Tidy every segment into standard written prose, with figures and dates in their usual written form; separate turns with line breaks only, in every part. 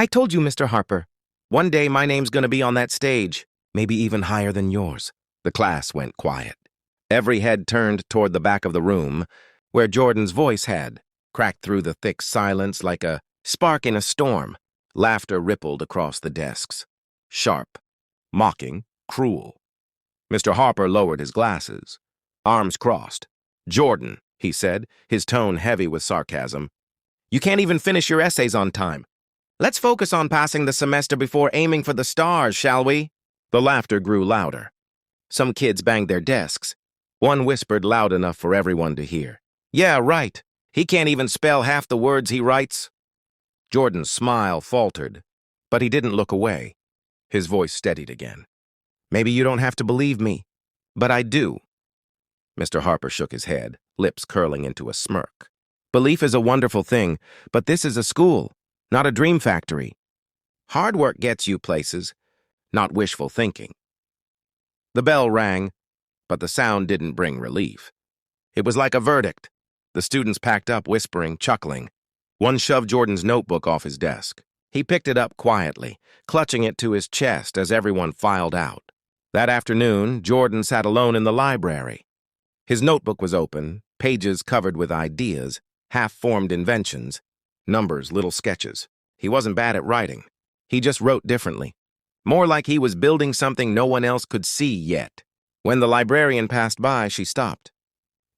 I told you, Mr. Harper. One day my name's gonna be on that stage, maybe even higher than yours. The class went quiet. Every head turned toward the back of the room, where Jordan's voice had cracked through the thick silence like a spark in a storm. Laughter rippled across the desks. Sharp, mocking, cruel. Mr. Harper lowered his glasses. Arms crossed. "Jordan," he said, his tone heavy with sarcasm. "You can't even finish your essays on time. Let's focus on passing the semester before aiming for the stars, shall we?" The laughter grew louder. Some kids banged their desks. One whispered loud enough for everyone to hear. "Yeah, right. He can't even spell half the words he writes." Jordan's smile faltered, but he didn't look away. His voice steadied again. "Maybe you don't have to believe me, but I do." Mr. Harper shook his head, lips curling into a smirk. "Belief is a wonderful thing, but this is a school, not a dream factory. Hard work gets you places, not wishful thinking." The bell rang, but the sound didn't bring relief. It was like a verdict. The students packed up, whispering, chuckling. One shoved Jordan's notebook off his desk. He picked it up quietly, clutching it to his chest as everyone filed out. That afternoon, Jordan sat alone in the library. His notebook was open, pages covered with ideas, half-formed inventions, numbers, little sketches. He wasn't bad at writing. He just wrote differently. More like he was building something no one else could see yet. When the librarian passed by, she stopped.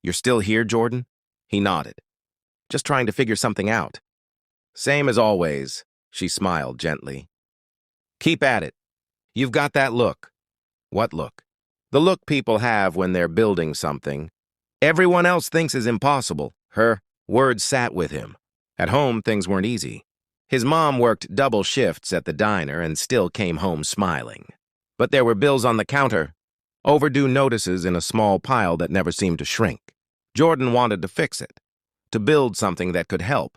"You're still here, Jordan?" He nodded. "Just trying to figure something out." "Same as always," she smiled gently. "Keep at it. You've got that look." "What look?" "The look people have when they're building something everyone else thinks is impossible." Her words sat with him. At home, things weren't easy. His mom worked double shifts at the diner and still came home smiling. But there were bills on the counter, overdue notices in a small pile that never seemed to shrink. Jordan wanted to fix it, to build something that could help,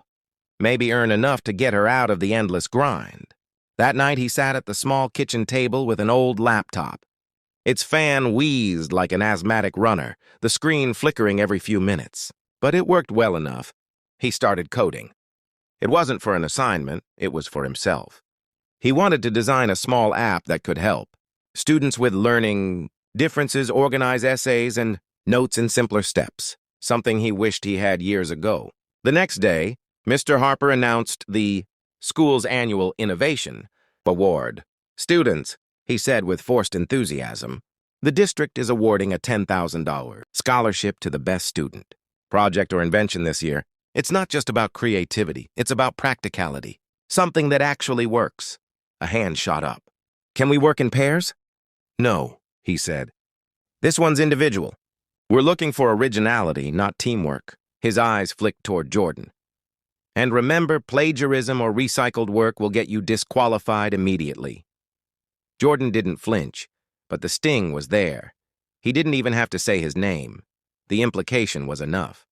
maybe earn enough to get her out of the endless grind. That night he sat at the small kitchen table with an old laptop. Its fan wheezed like an asthmatic runner, the screen flickering every few minutes. But it worked well enough. He started coding. It wasn't for an assignment, it was for himself. He wanted to design a small app that could help students with learning differences, organize essays, and notes in simpler steps, something he wished he had years ago. The next day, Mr. Harper announced the school's annual Innovation Award. "Students," he said with forced enthusiasm, "the district is awarding a $10,000 scholarship to the best student. Project or invention this year. It's not just about creativity, it's about practicality, something that actually works." A hand shot up. "Can we work in pairs?" "No," he said. "This one's individual. We're looking for originality, not teamwork." His eyes flicked toward Jordan. "And remember, plagiarism or recycled work will get you disqualified immediately." Jordan didn't flinch, but the sting was there. He didn't even have to say his name. The implication was enough.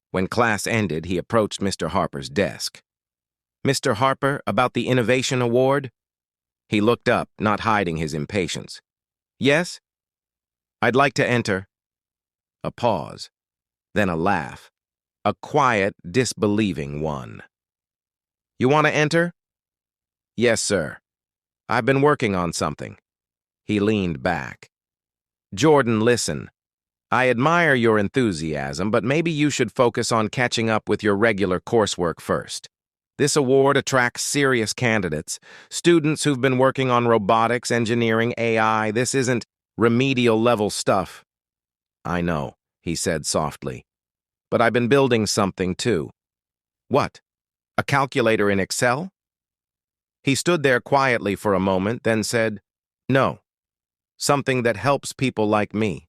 When class ended, he approached Mr. Harper's desk. "Mr. Harper, about the Innovation Award?" He looked up, not hiding his impatience. "Yes? I'd like to enter." A pause, then a laugh. A quiet, disbelieving one. "You want to enter?" "Yes, sir. I've been working on something." He leaned back. "Jordan, listen. I admire your enthusiasm, but maybe you should focus on catching up with your regular coursework first. This award attracts serious candidates, students who've been working on robotics, engineering, AI. This isn't remedial-level stuff." "I know," he said softly. "But I've been building something, too." "What? A calculator in Excel?" He stood there quietly for a moment, then said, "No, something that helps people like me."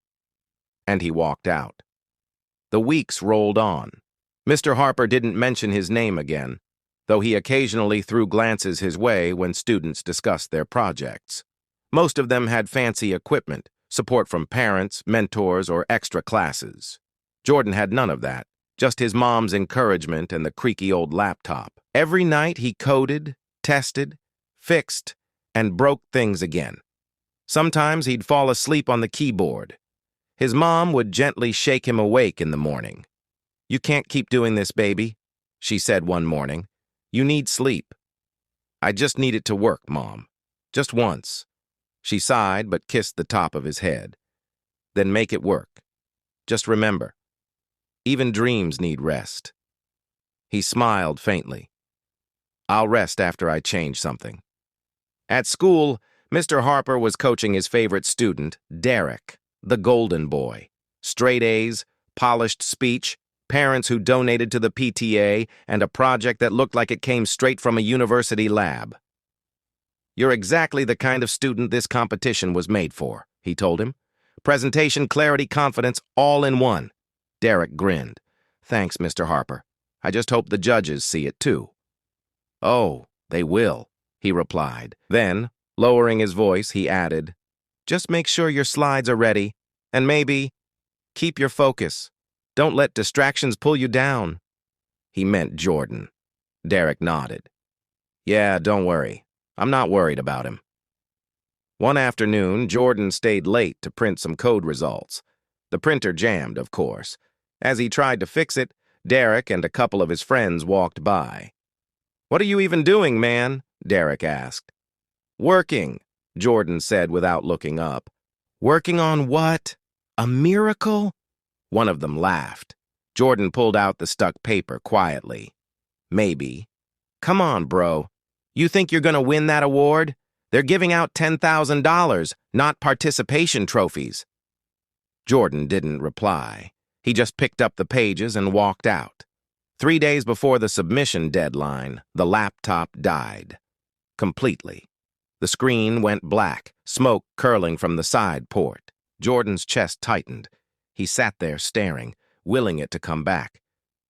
And he walked out. The weeks rolled on. Mr. Harper didn't mention his name again, though he occasionally threw glances his way when students discussed their projects. Most of them had fancy equipment, support from parents, mentors, or extra classes. Jordan had none of that, just his mom's encouragement and the creaky old laptop. Every night he coded, tested, fixed, and broke things again. Sometimes he'd fall asleep on the keyboard. His mom would gently shake him awake in the morning. "You can't keep doing this, baby," she said one morning. "You need sleep." I just need it to work, Mom. Just once. She sighed but kissed the top of his head. Then make it work. Just remember, even dreams need rest. He smiled faintly. I'll rest after I change something. At school, Mr. Harper was coaching his favorite student, Derek, the golden boy. Straight A's, polished speech, parents who donated to the PTA, and a project that looked like it came straight from a university lab. You're exactly the kind of student this competition was made for, he told him. Presentation, clarity, confidence, all in one. Derek grinned. Thanks, Mr. Harper. I just hope the judges see it too. Oh, they will, he replied. Then, lowering his voice, he added, just make sure your slides are ready, and maybe keep your focus. Don't let distractions pull you down. He meant Jordan. Derek nodded. Yeah, don't worry. I'm not worried about him. One afternoon, Jordan stayed late to print some code results. The printer jammed, of course. As he tried to fix it, Derek and a couple of his friends walked by. What are you even doing, man? Derek asked. Working, Jordan said without looking up. Working on what? A miracle? One of them laughed. Jordan pulled out the stuck paper quietly. Maybe. Come on, bro. You think you're gonna win that award? They're giving out $10,000, not participation trophies. Jordan didn't reply. He just picked up the pages and walked out. 3 days before the submission deadline, the laptop died. Completely. The screen went black, smoke curling from the side port. Jordan's chest tightened. He sat there staring, willing it to come back.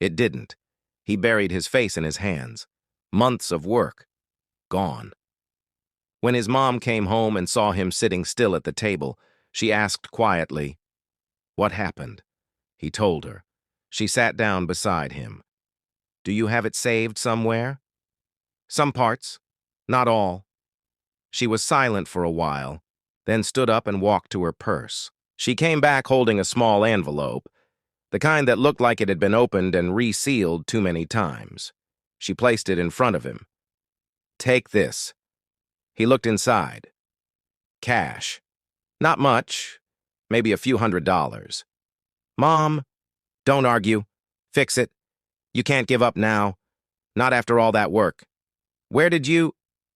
It didn't. He buried his face in his hands. Months of work. Gone. When his mom came home and saw him sitting still at the table, she asked quietly, "What happened?" He told her. She sat down beside him. "Do you have it saved somewhere?" "Some parts. Not all." She was silent for a while, then stood up and walked to her purse. She came back holding a small envelope, the kind that looked like it had been opened and resealed too many times. She placed it in front of him. "Take this." He looked inside. Cash. Not much. Maybe a few $100s. "Mom, don't argue. Fix it. You can't give up now. Not after all that work. Where did you—"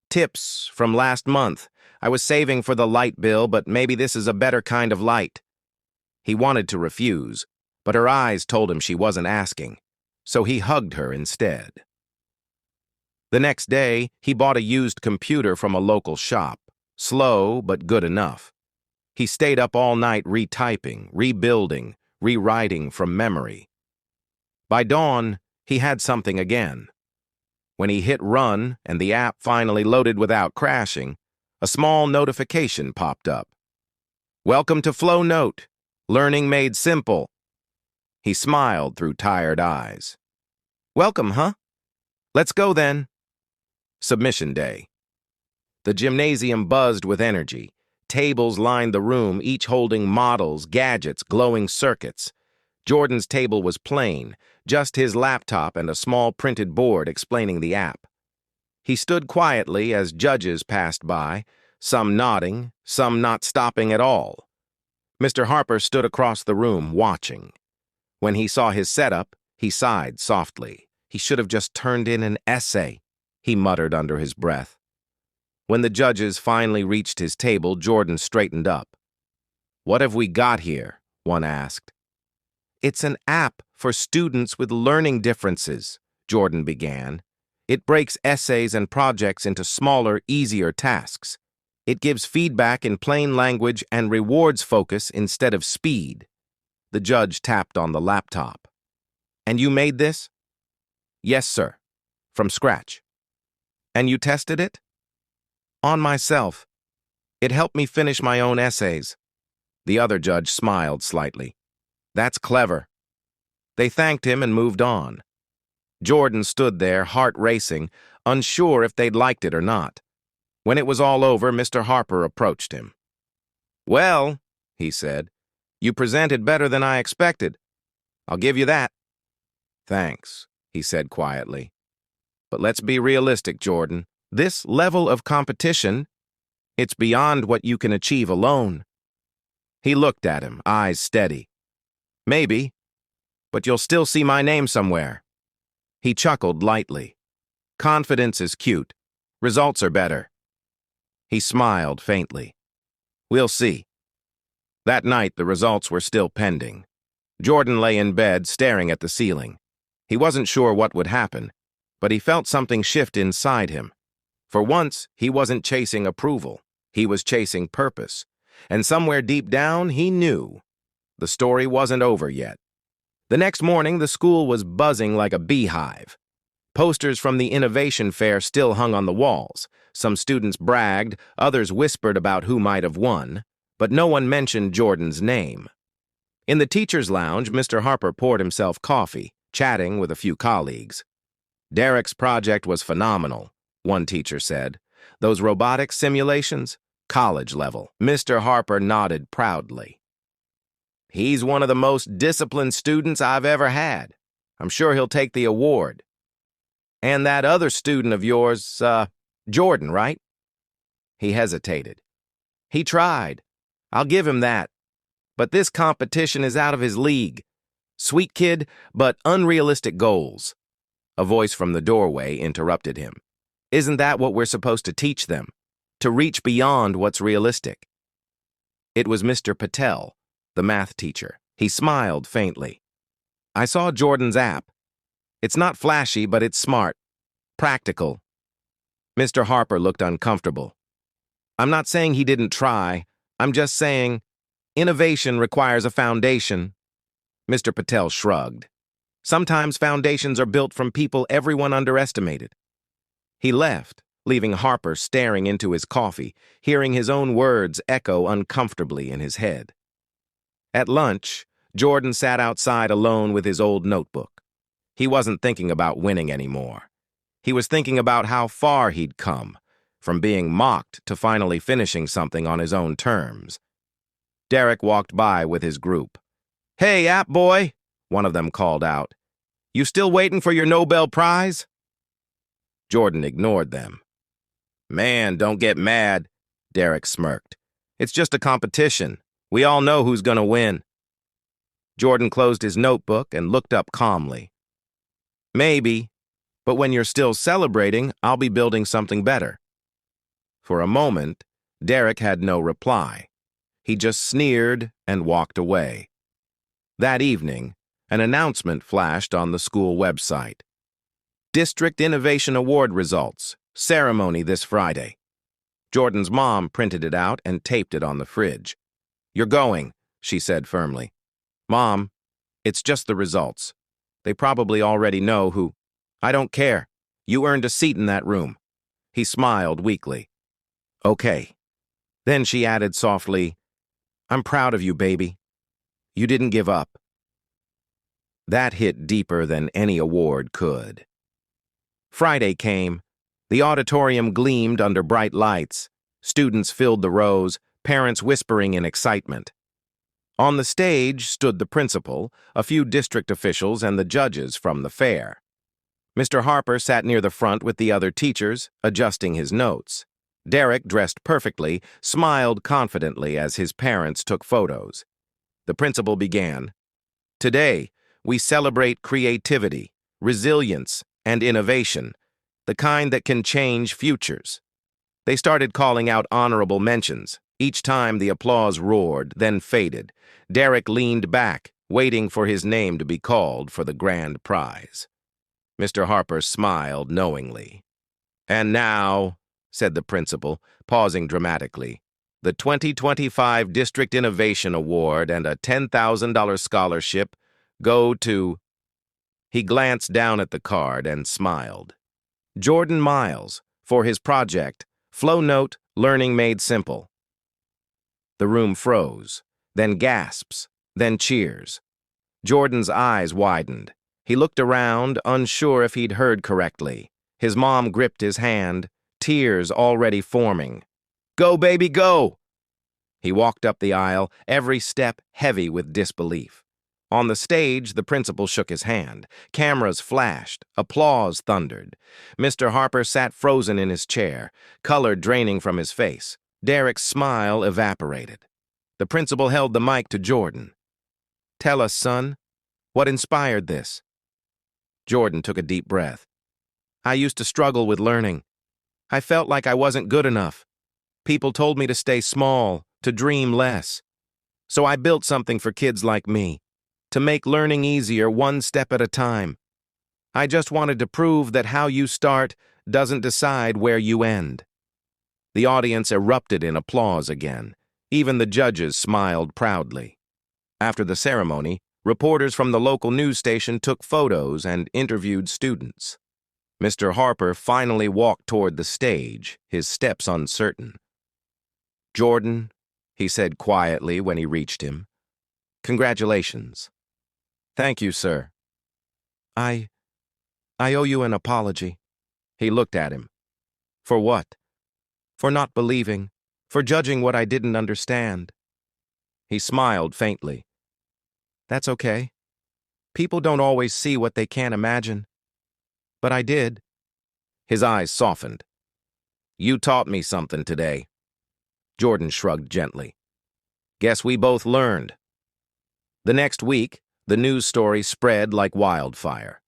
"Tips from last month. I was saving for the light bill, but maybe this is a better kind of light." He wanted to refuse, but her eyes told him she wasn't asking, so he hugged her instead. The next day, he bought a used computer from a local shop. Slow, but good enough. He stayed up all night retyping, rebuilding, rewriting from memory. By dawn, he had something again. When he hit run and the app finally loaded without crashing, a small notification popped up. "Welcome to Flow Note. Learning made simple." He smiled through tired eyes. "Welcome, huh? Let's go then." Submission day. The gymnasium buzzed with energy. Tables lined the room, each holding models, gadgets, glowing circuits. Jordan's table was plain, just his laptop and a small printed board explaining the app. He stood quietly as judges passed by, some nodding, some not stopping at all. Mr. Harper stood across the room, watching. When he saw his setup, he sighed softly. He should have just turned in an essay, he muttered under his breath. When the judges finally reached his table, Jordan straightened up. "What have we got here?" one asked. "It's an app for students with learning differences," Jordan began. "It breaks essays and projects into smaller, easier tasks. It gives feedback in plain language and rewards focus instead of speed." The judge tapped on the laptop. "And you made this?" "Yes, sir. From scratch." "And you tested it?" "On myself. It helped me finish my own essays." The other judge smiled slightly. "That's clever." They thanked him and moved on. Jordan stood there, heart racing, unsure if they'd liked it or not. When it was all over, Mr. Harper approached him. "Well," he said, "you presented better than I expected. I'll give you that." "Thanks," he said quietly. "But let's be realistic, Jordan. This level of competition, it's beyond what you can achieve alone. He looked at him, eyes steady. Maybe, but you'll still see my name somewhere. He chuckled lightly. Confidence is cute. Results are better. He smiled faintly. We'll see. That night, the results were still pending. Jordan lay in bed, staring at the ceiling. He wasn't sure what would happen, but he felt something shift inside him. For once, he wasn't chasing approval. He was chasing purpose. And somewhere deep down, he knew the story wasn't over yet. The next morning, the school was buzzing like a beehive. Posters from the innovation fair still hung on the walls. Some students bragged, others whispered about who might have won, but no one mentioned Jordan's name. In the teacher's lounge, Mr. Harper poured himself coffee, chatting with a few colleagues. Derek's project was phenomenal, one teacher said. Those robotic simulations? College level. Mr. Harper nodded proudly. He's one of the most disciplined students I've ever had. I'm sure he'll take the award. And that other student of yours, Jordan, right? He hesitated. He tried. I'll give him that. But this competition is out of his league. Sweet kid, but unrealistic goals. A voice from the doorway interrupted him. Isn't that what we're supposed to teach them? To reach beyond what's realistic? It was Mr. Patel, the math teacher. He smiled faintly. I saw Jordan's app. It's not flashy, but it's smart. Practical. Mr. Harper looked uncomfortable. I'm not saying he didn't try. I'm just saying innovation requires a foundation. Mr. Patel shrugged. Sometimes foundations are built from people everyone underestimated. He left, leaving Harper staring into his coffee, hearing his own words echo uncomfortably in his head. At lunch, Jordan sat outside alone with his old notebook. He wasn't thinking about winning anymore. He was thinking about how far he'd come, from being mocked to finally finishing something on his own terms. Derek walked by with his group. Hey, App Boy, one of them called out. You still waiting for your Nobel Prize? Jordan ignored them. Man, don't get mad, Derek smirked. It's just a competition. We all know who's gonna win. Jordan closed his notebook and looked up calmly. Maybe, but when you're still celebrating, I'll be building something better. For a moment, Derek had no reply. He just sneered and walked away. That evening, an announcement flashed on the school website. District Innovation Award results. Ceremony this Friday. Jordan's mom printed it out and taped it on the fridge. You're going, she said firmly. Mom, it's just the results. They probably already know who. I don't care. You earned a seat in that room. He smiled weakly. Okay. Then she added softly, I'm proud of you, baby. You didn't give up. That hit deeper than any award could. Friday came. The auditorium gleamed under bright lights. Students filled the rows, parents whispering in excitement. On the stage stood the principal, a few district officials, and the judges from the fair. Mr. Harper sat near the front with the other teachers, adjusting his notes. Derek, dressed perfectly, smiled confidently as his parents took photos. The principal began. Today, we celebrate creativity, resilience, and innovation, the kind that can change futures. They started calling out honorable mentions. Each time the applause roared, then faded. Derek leaned back, waiting for his name to be called for the grand prize. Mr. Harper smiled knowingly. And now, said the principal, pausing dramatically, the 2025 District Innovation Award and a $10,000 scholarship go to... He glanced down at the card and smiled. Jordan Miles, for his project, Flow Note Learning Made Simple. The room froze, then gasps, then cheers. Jordan's eyes widened. He looked around, unsure if he'd heard correctly. His mom gripped his hand, tears already forming. Go, baby, go! He walked up the aisle, every step heavy with disbelief. On the stage, the principal shook his hand. Cameras flashed. Applause thundered. Mr. Harper sat frozen in his chair, color draining from his face. Derek's smile evaporated. The principal held the mic to Jordan. "Tell us, son, what inspired this?" Jordan took a deep breath. "I used to struggle with learning. I felt like I wasn't good enough. People told me to stay small, to dream less. So I built something for kids like me, to make learning easier one step at a time. I just wanted to prove that how you start doesn't decide where you end." The audience erupted in applause again. Even the judges smiled proudly. After the ceremony, reporters from the local news station took photos and interviewed students. Mr. Harper finally walked toward the stage, his steps uncertain. "Jordan," he said quietly when he reached him, "congratulations." "Thank you, sir." I owe you an apology." He looked at him. "For what?" "For not believing, for judging what I didn't understand." He smiled faintly. "That's okay. People don't always see what they can't imagine. But I did." His eyes softened. "You taught me something today." Jordan shrugged gently. "Guess we both learned." The next week, the news story spread like wildfire.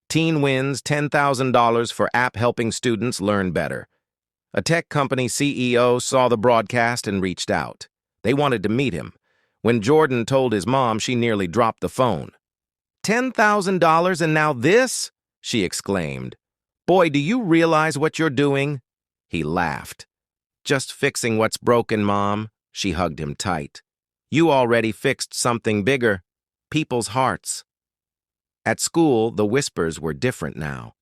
Teen wins $10,000 for app helping students learn better. A tech company CEO saw the broadcast and reached out. They wanted to meet him. When Jordan told his mom, she nearly dropped the phone. $10,000 and now this?" she exclaimed. "Boy, do you realize what you're doing?" He laughed. "Just fixing what's broken, Mom." She hugged him tight. "You already fixed something bigger, people's hearts." At school, the whispers were different now.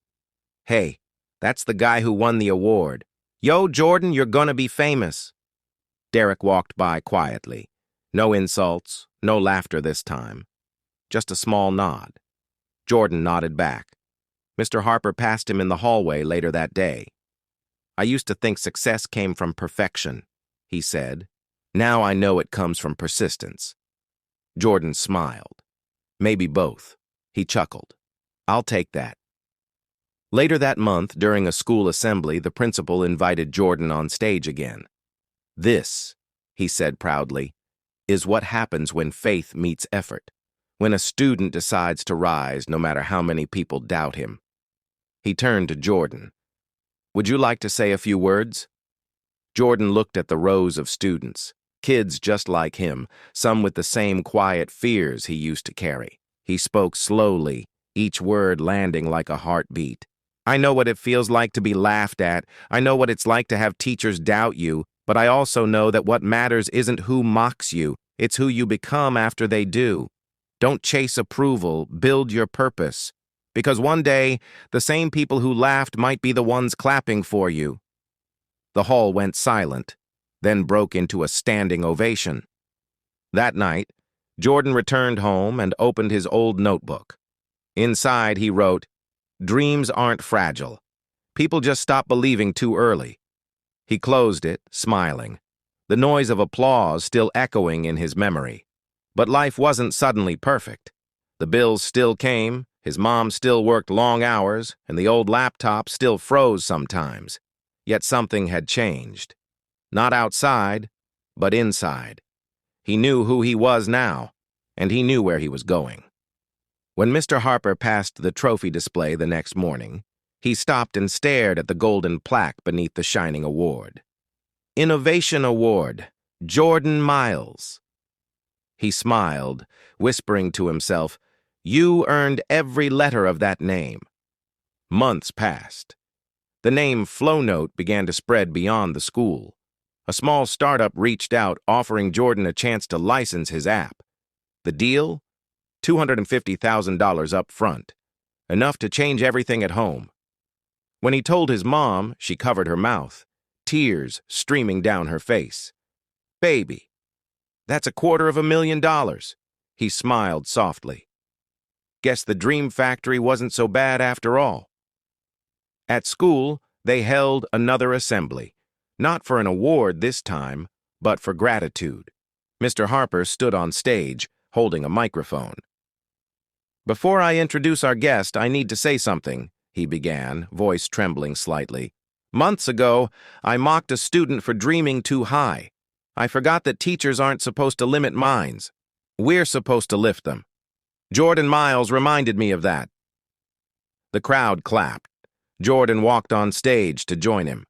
"Hey, that's the guy who won the award. Yo, Jordan, you're gonna be famous." Derek walked by quietly. No insults, no laughter this time. Just a small nod. Jordan nodded back. Mr. Harper passed him in the hallway later that day. "I used to think success came from perfection," he said. "Now I know it comes from persistence." Jordan smiled. "Maybe both." He chuckled. "I'll take that." Later that month, during a school assembly, the principal invited Jordan on stage again. "This," he said proudly, "is what happens when faith meets effort, when a student decides to rise no matter how many people doubt him." He turned to Jordan. "Would you like to say a few words?" Jordan looked at the rows of students, kids just like him, some with the same quiet fears he used to carry. He spoke slowly, each word landing like a heartbeat. "I know what it feels like to be laughed at. I know what it's like to have teachers doubt you, but I also know that what matters isn't who mocks you, it's who you become after they do. Don't chase approval, build your purpose. Because one day, the same people who laughed might be the ones clapping for you." The hall went silent, then broke into a standing ovation. That night, Jordan returned home and opened his old notebook. Inside, he wrote, "Dreams aren't fragile. People just stop believing too early." He closed it, smiling, the noise of applause still echoing in his memory. But life wasn't suddenly perfect. The bills still came, his mom still worked long hours, and the old laptop still froze sometimes. Yet something had changed. Not outside, but inside. He knew who he was now, and he knew where he was going. When Mr. Harper passed the trophy display the next morning, he stopped and stared at the golden plaque beneath the shining award. "Innovation Award, Jordan Miles." He smiled, whispering to himself, "You earned every letter of that name." Months passed. The name Flownote began to spread beyond the school. A small startup reached out, offering Jordan a chance to license his app. The deal? $250,000 up front, enough to change everything at home. When he told his mom, she covered her mouth, tears streaming down her face. "Baby, that's $250,000. He smiled softly. Guess the dream factory wasn't so bad after all. At school, they held another assembly, not for an award this time, but for gratitude. Mr. Harper stood on stage, holding a microphone. "Before I introduce our guest, I need to say something," he began, voice trembling slightly. "Months ago, I mocked a student for dreaming too high. I forgot that teachers aren't supposed to limit minds. We're supposed to lift them. Jordan Miles reminded me of that." The crowd clapped. Jordan walked on stage to join him.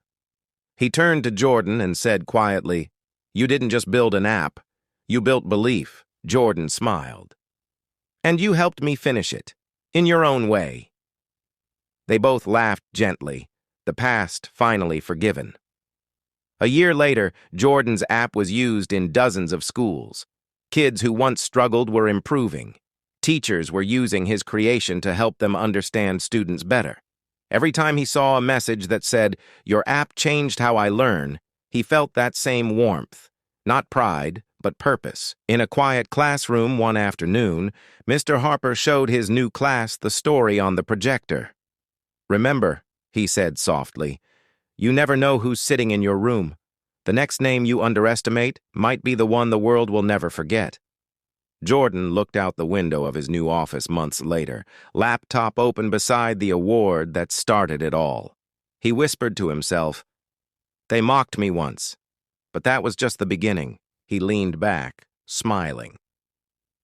He turned to Jordan and said quietly, "You didn't just build an app. You built belief." Jordan smiled. "And you helped me finish it, in your own way." They both laughed gently, the past finally forgiven. A year later, Jordan's app was used in dozens of schools. Kids who once struggled were improving. Teachers were using his creation to help them understand students better. Every time he saw a message that said, "Your app changed how I learn," he felt that same warmth. Not pride, but purpose. In a quiet classroom one afternoon, Mr. Harper showed his new class the story on the projector. "Remember," he said softly, "you never know who's sitting in your room. The next name you underestimate might be the one the world will never forget." Jordan looked out the window of his new office months later, laptop open beside the award that started it all. He whispered to himself, "They mocked me once, but that was just the beginning." He leaned back, smiling.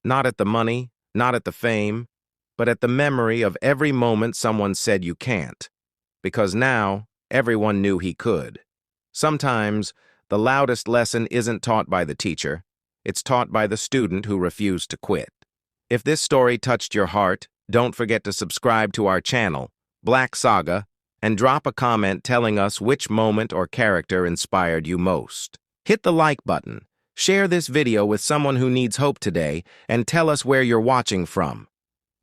Not at the money, not at the fame, but at the memory of every moment someone said you can't. Because now, everyone knew he could. Sometimes, the loudest lesson isn't taught by the teacher. It's taught by the student who refused to quit. If this story touched your heart, don't forget to subscribe to our channel, Black Saga, and drop a comment telling us which moment or character inspired you most. Hit the like button, share this video with someone who needs hope today, and tell us where you're watching from.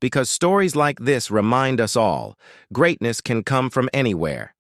Because stories like this remind us all, greatness can come from anywhere.